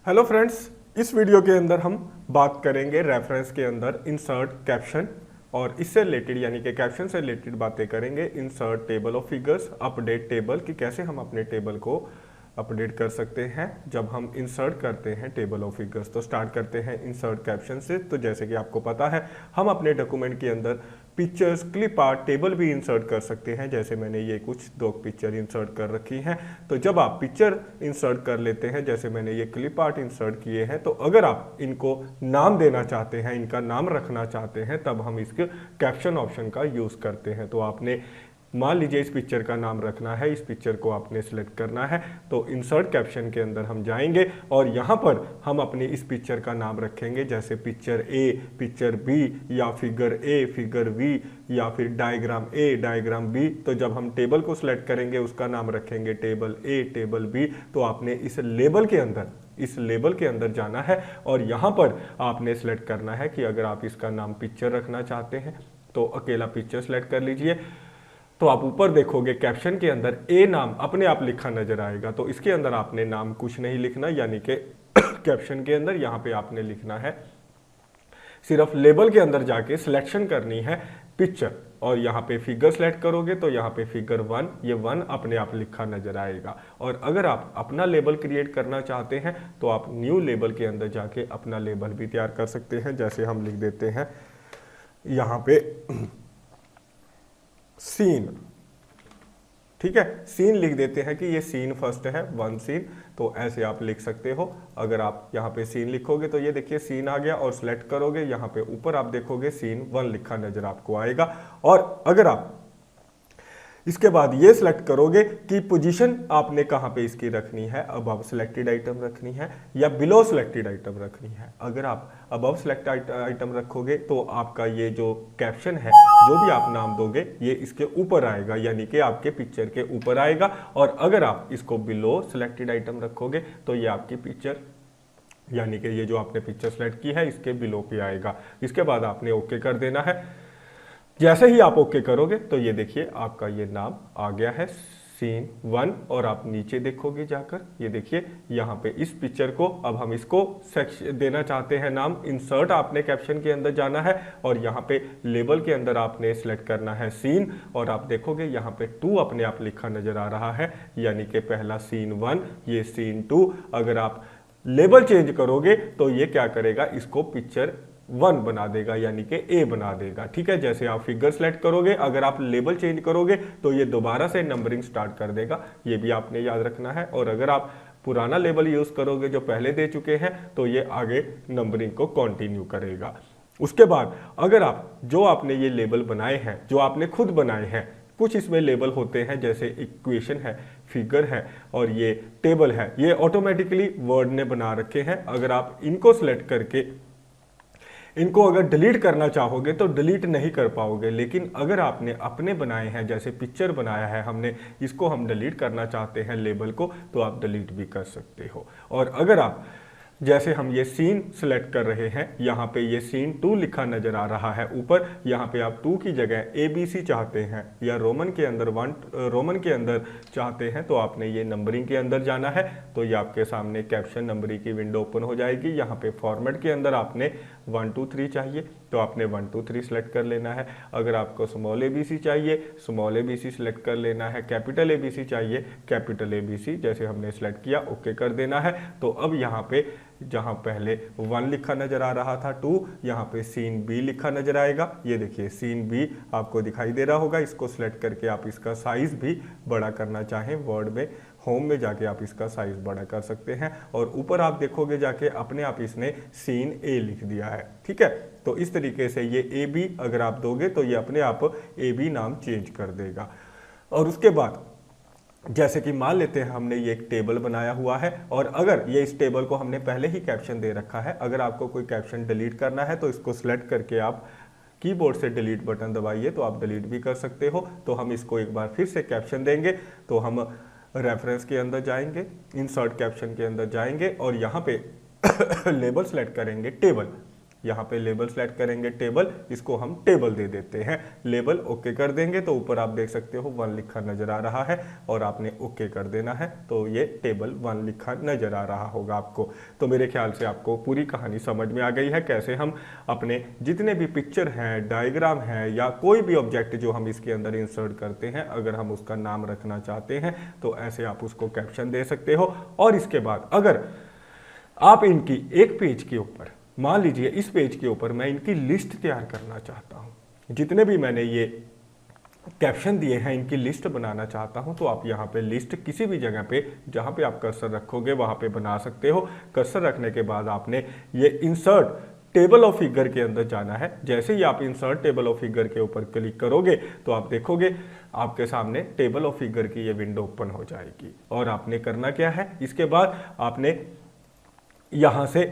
Hello friends, इस video के अंदर हम बात करेंगे रेफरेंस के अंदर इंसर्ट कैप्शन और इससे रिलेटेड यानी कि कैप्शन से रिलेटेड बातें करेंगे। Insert table of figures, update table कि कैसे हम अपने टेबल को अपडेट कर सकते हैं जब हम इंसर्ट करते हैं टेबल ऑफ फिगर्स। तो स्टार्ट करते हैं इंसर्ट कैप्शन से। तो जैसे कि आपको पता है हम अपने डॉक्यूमेंट के अंदर पिक्चर्स, क्लिप आर्ट, टेबल भी इंसर्ट कर सकते हैं। जैसे मैंने ये कुछ 2 पिक्चर इंसर्ट कर रखी हैं। तो जब आप पिक्चर इंसर्ट कर लेते हैं, जैसे मैंने ये क्लिप आर्ट इंसर्ट किए हैं, तो अगर आप इनको नाम देना चाहते हैं, इनका नाम रखना चाहते हैं, तब हम इसके कैप्शन ऑप्शन का यूज़ करते हैं। तो आपने मान लीजिए इस पिक्चर का नाम रखना है, इस पिक्चर को आपने सिलेक्ट करना है। तो इंसर्ट कैप्शन के अंदर हम जाएंगे और यहाँ पर हम अपनी इस पिक्चर का नाम रखेंगे, जैसे पिक्चर ए, पिक्चर बी, या फिगर ए, फिगर बी, या फिर डायग्राम ए, डायग्राम बी। तो जब हम टेबल को सिलेक्ट करेंगे उसका नाम रखेंगे टेबल ए, टेबल बी। तो आपने इस लेबल के अंदर जाना है और यहाँ पर आपने सिलेक्ट करना है कि अगर आप इसका नाम पिक्चर रखना चाहते हैं तो अकेला पिक्चर सिलेक्ट कर लीजिए। तो आप ऊपर देखोगे कैप्शन के अंदर ए नाम अपने आप लिखा नजर आएगा। तो इसके अंदर आपने नाम कुछ नहीं लिखना, यानी कि कैप्शन के अंदर यहाँ पे आपने लिखना है, सिर्फ लेबल के अंदर जाके सिलेक्शन करनी है पिक्चर, और यहाँ पे फिगर सेलेक्ट करोगे तो यहाँ पे फिगर 1, ये 1 अपने आप लिखा नजर आएगा। और अगर आप अपना लेबल क्रिएट करना चाहते हैं तो आप न्यू लेबल के अंदर जाके अपना लेबल भी तैयार कर सकते हैं। जैसे हम लिख देते हैं यहाँ पे सीन, ठीक है, सीन लिख देते हैं कि ये सीन फर्स्ट है, 1 सीन। तो ऐसे आप लिख सकते हो। अगर आप यहाँ पे सीन लिखोगे तो ये देखिए सीन आ गया, और सिलेक्ट करोगे यहाँ पे ऊपर आप देखोगे सीन 1 लिखा नजर आपको आएगा। और अगर आप इसके बाद ये सिलेक्ट करोगे कि पोजीशन आपने कहाँ पे इसकी रखनी है, अबव सिलेक्टेड आइटम रखनी है या बिलो सिलेक्टेड आइटम रखनी है। अगर आप अबव सिलेक्टेड आइटम रखोगे तो आपका ये जो कैप्शन है, जो भी आप नाम दोगे, ये इसके ऊपर आएगा, यानी कि आपके पिक्चर के ऊपर आएगा। और अगर आप इसको बिलो सिलेक्टेड आइटम रखोगे तो ये आपकी पिक्चर, यानी कि ये जो आपने पिक्चर सेलेक्ट की है, इसके बिलो पे आएगा। इसके बाद आपने ओके कर देना है। जैसे ही आप ओके करोगे तो ये देखिए आपका ये नाम आ गया है सीन 1। और आप नीचे देखोगे जाकर, ये देखिए यहाँ पे इस पिक्चर को अब हम इसको सेक्शन देना चाहते हैं नाम। इंसर्ट आपने कैप्शन के अंदर जाना है और यहाँ पे लेबल के अंदर आपने सिलेक्ट करना है सीन, और आप देखोगे यहाँ पे 2 अपने आप लिखा नजर आ रहा है, यानी कि पहला सीन 1, ये सीन 2। अगर आप लेबल चेंज करोगे तो ये क्या करेगा, इसको पिक्चर 1 बना देगा, यानी कि ए बना देगा। ठीक है, जैसे आप फिगर सेलेक्ट करोगे, अगर आप लेबल चेंज करोगे तो ये दोबारा से नंबरिंग स्टार्ट कर देगा, ये भी आपने याद रखना है। और अगर आप पुराना लेबल यूज करोगे जो पहले दे चुके हैं तो ये आगे नंबरिंग को कंटिन्यू करेगा। उसके बाद अगर आप जो आपने ये लेबल बनाए हैं, जो आपने खुद बनाए हैं, कुछ इसमें लेबल होते हैं जैसे इक्वेशन है, फिगर है और ये टेबल है, ये ऑटोमेटिकली वर्ड ने बना रखे हैं। अगर आप इनको सिलेक्ट करके इनको अगर डिलीट करना चाहोगे तो डिलीट नहीं कर पाओगे। लेकिन अगर आपने अपने बनाए हैं, जैसे पिक्चर बनाया है हमने, इसको हम डिलीट करना चाहते हैं लेबल को, तो आप डिलीट भी कर सकते हो। और अगर आप जैसे हम ये सीन सिलेक्ट कर रहे हैं, यहाँ पे ये सीन 2 लिखा नजर आ रहा है ऊपर, यहाँ पे आप 2 की जगह ABC चाहते हैं या रोमन के अंदर चाहते हैं तो आपने ये नंबरिंग के अंदर जाना है। तो ये आपके सामने कैप्शन नंबरिंग की विंडो ओपन हो जाएगी। यहाँ पे फॉर्मेट के अंदर आपने 1 2 3 चाहिए तो आपने 1 2 3 सेलेक्ट कर लेना है। अगर आपको स्मॉल ABC चाहिए, स्मॉल ABC सेलेक्ट कर लेना है। कैपिटल ABC चाहिए, कैपिटल ABC, जैसे हमने सेलेक्ट किया ओके कर देना है। तो अब यहाँ पे जहां पहले 1 लिखा नजर आ रहा था 2, यहाँ पे सीन बी लिखा नजर आएगा। ये देखिए सीन बी आपको दिखाई दे रहा होगा। इसको सिलेक्ट करके आप इसका साइज भी बड़ा करना चाहें, वर्ड में होम में जाके आप इसका साइज बड़ा कर सकते हैं। और ऊपर आप देखोगे जाके अपने आप इसने सीन ए लिख दिया है। ठीक है, तो इस तरीके से ये ए बी अगर आप दोगे तो ये अपने आप ए बी नाम चेंज कर देगा। और उसके बाद जैसे कि मान लेते हैं हमने ये एक टेबल बनाया हुआ है और अगर ये इस टेबल को हमने पहले ही कैप्शन दे रखा है, अगर आपको कोई कैप्शन डिलीट करना है तो इसको सिलेक्ट करके आप कीबोर्ड से डिलीट बटन दबाइए तो आप डिलीट भी कर सकते हो। तो हम इसको एक बार फिर से कैप्शन देंगे तो हम रेफरेंस के अंदर जाएंगे, इंसर्ट कैप्शन के अंदर जाएंगे और यहाँ पे लेबल सेलेक्ट करेंगे टेबल। यहाँ पे लेबल सेलेक्ट करेंगे टेबल, इसको हम टेबल दे देते हैं, लेबल ओके कर देंगे तो ऊपर आप देख सकते हो 1 लिखा नजर आ रहा है और आपने ओके कर देना है तो ये टेबल 1 लिखा नजर आ रहा होगा आपको। तो मेरे ख्याल से आपको पूरी कहानी समझ में आ गई है कैसे हम अपने जितने भी पिक्चर हैं, डायग्राम है या कोई भी ऑब्जेक्ट जो हम इसके अंदर इंसर्ट करते हैं, अगर हम उसका नाम रखना चाहते हैं तो ऐसे आप उसको कैप्शन दे सकते हो। और इसके बाद अगर आप इनकी एक पेज के ऊपर, मान लीजिए इस पेज के ऊपर मैं इनकी लिस्ट तैयार करना चाहता हूं, जितने भी मैंने ये कैप्शन दिए हैं इनकी लिस्ट बनाना चाहता हूं, तो आप यहाँ पे लिस्ट किसी भी जगह पे जहां पे आप कर्सर रखोगे वहां पे बना सकते हो। कर्सर रखने के बाद आपने ये इंसर्ट टेबल ऑफ फिगर के अंदर जाना है। जैसे ही आप इंसर्ट टेबल ऑफ फिगर के ऊपर क्लिक करोगे तो आप देखोगे आपके सामने टेबल ऑफ फिगर की ये विंडो ओपन हो जाएगी। और आपने करना क्या है, इसके बाद आपने यहां से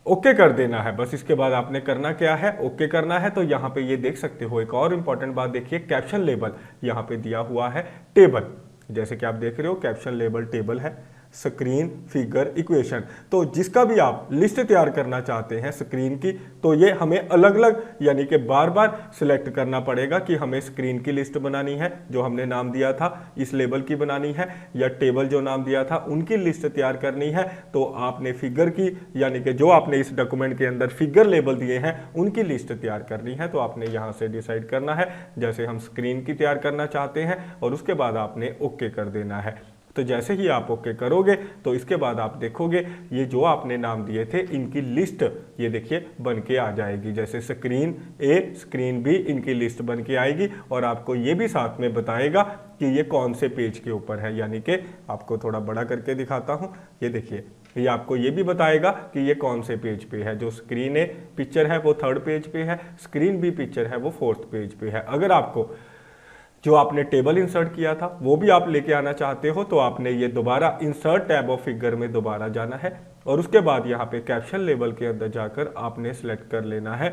ओके कर देना है। बस इसके बाद आपने करना क्या है, ओके करना है। तो यहाँ पे ये देख सकते हो एक और इंपॉर्टेंट बात देखिए, कैप्शन लेबल यहाँ पे दिया हुआ है टेबल, जैसे कि आप देख रहे हो कैप्शन लेबल टेबल है, स्क्रीन, फिगर, इक्वेशन। तो जिसका भी आप लिस्ट तैयार करना चाहते हैं स्क्रीन की, तो ये हमें अलग अलग यानी कि बार बार सिलेक्ट करना पड़ेगा कि हमें स्क्रीन की लिस्ट बनानी है जो हमने नाम दिया था, इस लेबल की बनानी है, या टेबल जो नाम दिया था उनकी लिस्ट तैयार करनी है। तो आपने फिगर की यानी कि जो आपने इस डॉक्यूमेंट के अंदर फिगर लेबल दिए हैं उनकी लिस्ट तैयार करनी है। तो आपने यहाँ से डिसाइड करना है, जैसे हम स्क्रीन की तैयार करना चाहते हैं, और उसके बाद आपने ओके कर देना है। तो जैसे ही आप ओके करोगे तो इसके बाद आप देखोगे ये जो आपने नाम दिए थे इनकी लिस्ट ये देखिए बन के आ जाएगी, जैसे स्क्रीन ए, स्क्रीन बी, इनकी लिस्ट बन के आएगी। और आपको ये भी साथ में बताएगा कि ये कौन से पेज के ऊपर है, यानी कि आपको थोड़ा बड़ा करके दिखाता हूँ, ये देखिए ये आपको ये भी बताएगा कि ये कौन से पेज पे है। जो स्क्रीन ए पिक्चर है वो 3rd पेज पे है, स्क्रीन बी पिक्चर है वो 4th पेज पे है। अगर आपको जो आपने टेबल इंसर्ट किया था वो भी आप लेके आना चाहते हो तो आपने ये दोबारा इंसर्ट टैब ऑफ फिगर में दोबारा जाना है, और उसके बाद यहाँ पे कैप्शन लेबल के अंदर जाकर आपने सेलेक्ट कर लेना है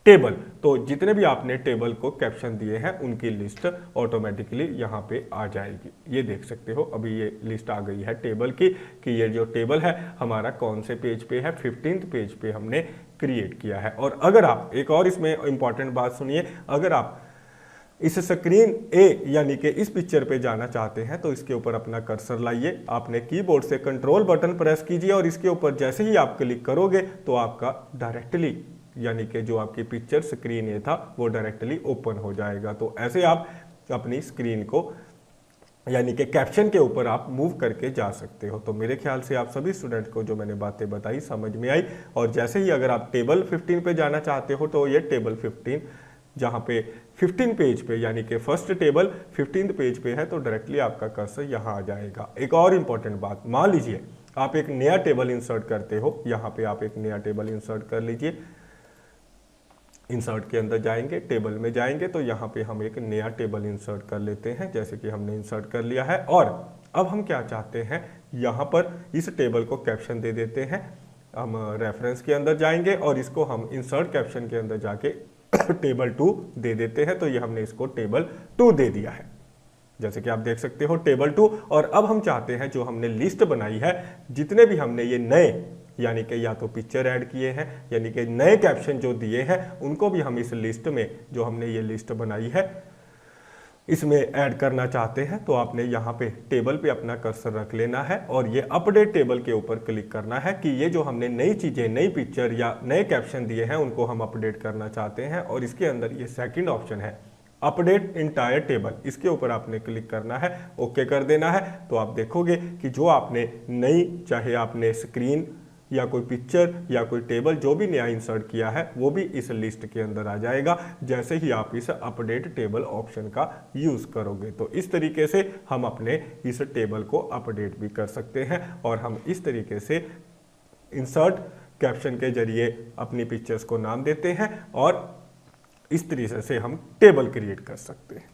टेबल। तो जितने भी आपने टेबल को कैप्शन दिए हैं उनकी लिस्ट ऑटोमेटिकली यहाँ पे आ जाएगी। ये देख सकते हो अभी ये लिस्ट आ गई है टेबल की कि ये जो टेबल है हमारा कौन से पेज पे है, 15th पेज पे हमने क्रिएट किया है। और अगर आप एक और इसमें इंपॉर्टेंट बात सुनिए, अगर आप इस स्क्रीन ए यानी कि इस पिक्चर पे जाना चाहते हैं तो इसके ऊपर अपना कर्सर लाइए, आपने कीबोर्ड से कंट्रोल बटन प्रेस कीजिए और इसके ऊपर जैसे ही आप क्लिक करोगे तो आपका डायरेक्टली यानी कि जो आपकी पिक्चर स्क्रीन ए था वो डायरेक्टली ओपन हो जाएगा। तो ऐसे आप अपनी स्क्रीन को यानी कि कैप्शन के ऊपर आप मूव करके जा सकते हो। तो मेरे ख्याल से आप सभी स्टूडेंट को जो मैंने बातें बताई समझ में आई। और जैसे ही अगर आप टेबल 15 पे जाना चाहते हो तो ये टेबल 15 जहाँ पे 15 पेज पे यानी कि फर्स्ट टेबल 15th पेज पे है तो डायरेक्टली आपका कर्सर यहाँ आ जाएगा। एक और इम्पॉर्टेंट बात, मान लीजिए आप एक नया टेबल इंसर्ट करते हो, यहाँ पे आप एक नया टेबल इंसर्ट कर लीजिए। इंसर्ट के अंदर जाएंगे, टेबल में जाएंगे तो यहाँ पे हम एक नया टेबल इंसर्ट कर लेते हैं, जैसे कि हमने इंसर्ट कर लिया है। और अब हम क्या चाहते हैं, यहाँ पर इस टेबल को कैप्शन दे देते हैं। हम रेफरेंस के अंदर जाएंगे और इसको हम इंसर्ट कैप्शन के अंदर जाके टेबल 2 दे देते हैं। तो ये हमने इसको टेबल 2 दे दिया है, जैसे कि आप देख सकते हो टेबल 2। और अब हम चाहते हैं जो हमने लिस्ट बनाई है, जितने भी हमने ये नए यानी कि या तो पिक्चर ऐड किए हैं यानी कि नए कैप्शन जो दिए हैं उनको भी हम इस लिस्ट में जो हमने ये लिस्ट बनाई है इसमें ऐड करना चाहते हैं। तो आपने यहाँ पे टेबल पे अपना कर्सर रख लेना है और ये अपडेट टेबल के ऊपर क्लिक करना है कि ये जो हमने नई चीज़ें, नई पिक्चर या नए कैप्शन दिए हैं उनको हम अपडेट करना चाहते हैं। और इसके अंदर ये सेकंड ऑप्शन है अपडेट इंटायर टेबल, इसके ऊपर आपने क्लिक करना है, ओके कर देना है। तो आप देखोगे कि जो आपने नई, चाहे आपने स्क्रीन या कोई पिक्चर या कोई टेबल जो भी नया इंसर्ट किया है वो भी इस लिस्ट के अंदर आ जाएगा, जैसे ही आप इस अपडेट टेबल ऑप्शन का यूज करोगे। तो इस तरीके से हम अपने इस टेबल को अपडेट भी कर सकते हैं और हम इस तरीके से इंसर्ट कैप्शन के जरिए अपनी पिक्चर्स को नाम देते हैं और इस तरीके से हम टेबल क्रिएट कर सकते हैं।